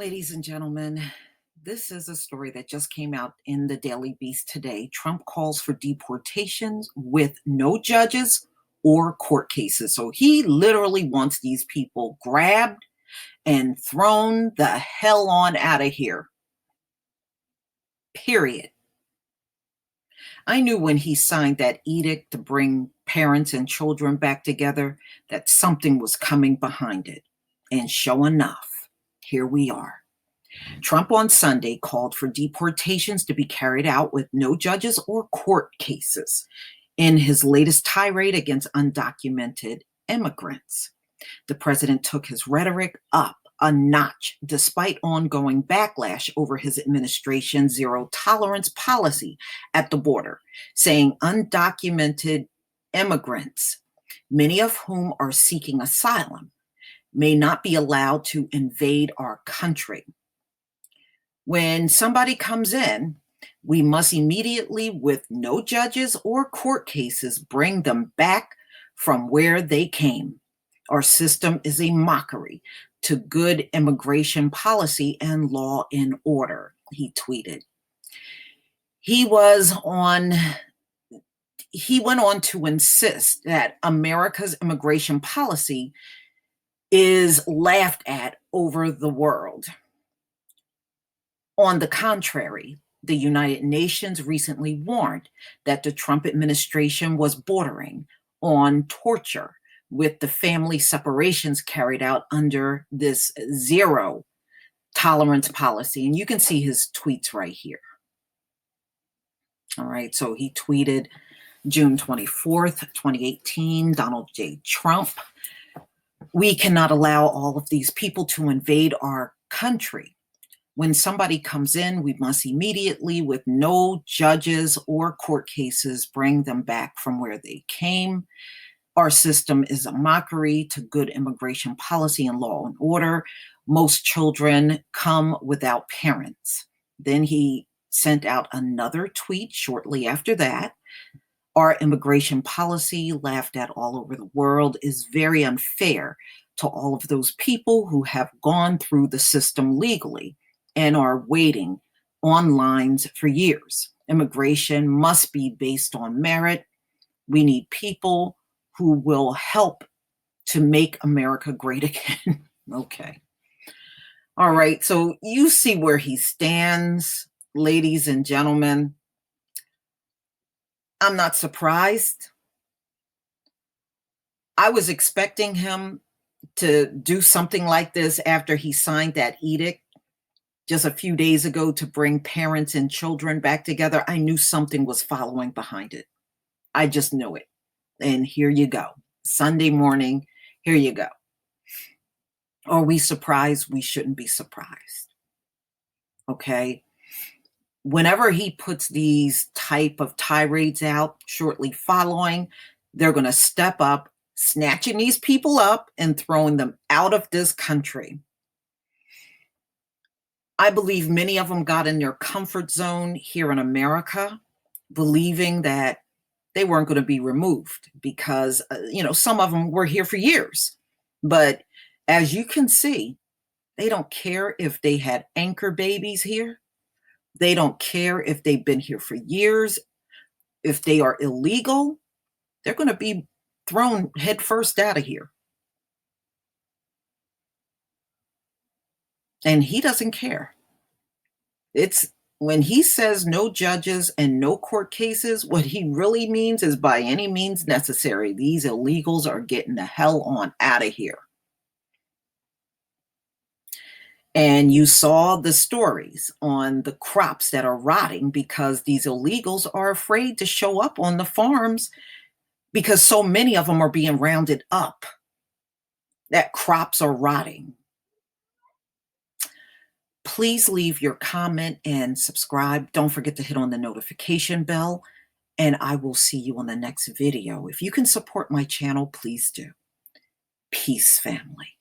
Ladies and gentlemen, this is a story that just came out in the Daily Beast today. Trump calls for deportations with no judges or court cases. So he literally wants these people grabbed and thrown the hell on out of here. Period. I knew when he signed that edict to bring parents and children back together that something was coming behind it. And sure enough, here we are. Trump on Sunday called for deportations to be carried out with no judges or court cases in his latest tirade against undocumented immigrants. The president took his rhetoric up a notch despite ongoing backlash over his administration's zero tolerance policy at the border, saying undocumented immigrants, many of whom are seeking asylum, may not be allowed to invade our country. When somebody comes in, we must immediately, with no judges or court cases, bring them back from where they came. Our system is a mockery to good immigration policy and law and order, he tweeted. He went on to insist that America's immigration policy is laughed at over the world. On the contrary, the United Nations recently warned that the Trump administration was bordering on torture with the family separations carried out under this zero tolerance policy. And you can see his tweets right here. All right, so he tweeted June 24th, 2018, Donald J. Trump. We cannot allow all of these people to invade our country. When somebody comes in, we must immediately, with no judges or court cases, bring them back from where they came. Our system is a mockery to good immigration policy and law and order. Most children come without parents. Then he sent out another tweet shortly after that. Our immigration policy, laughed at all over the world, is very unfair to all of those people who have gone through the system legally and are waiting on lines for years. Immigration must be based on merit. We need people who will help to make America great again. Okay. All right, so you see where he stands, ladies and gentlemen. I'm not surprised. I was expecting him to do something like this after he signed that edict just a few days ago to bring parents and children back together. I knew something was following behind it. I just knew it. And here you go. Sunday morning, here you go. Are we surprised? We shouldn't be surprised. Okay. Whenever he puts these type of tirades out shortly following, they're going to step up, snatching these people up and throwing them out of this country. I believe many of them got in their comfort zone here in America, believing that they weren't going to be removed because, some of them were here for years. But as you can see, they don't care if they had anchor babies here. They don't care if they've been here for years. If they are illegal, they're going to be thrown headfirst out of here. And he doesn't care. It's when he says no judges and no court cases, what he really means is by any means necessary. These illegals are getting the hell on out of here. And you saw the stories on the crops that are rotting because these illegals are afraid to show up on the farms because so many of them are being rounded up that crops are rotting. Please leave your comment and subscribe. Don't forget to hit on the notification bell, and I will see you on the next video. If you can support my channel, please do. Peace, family.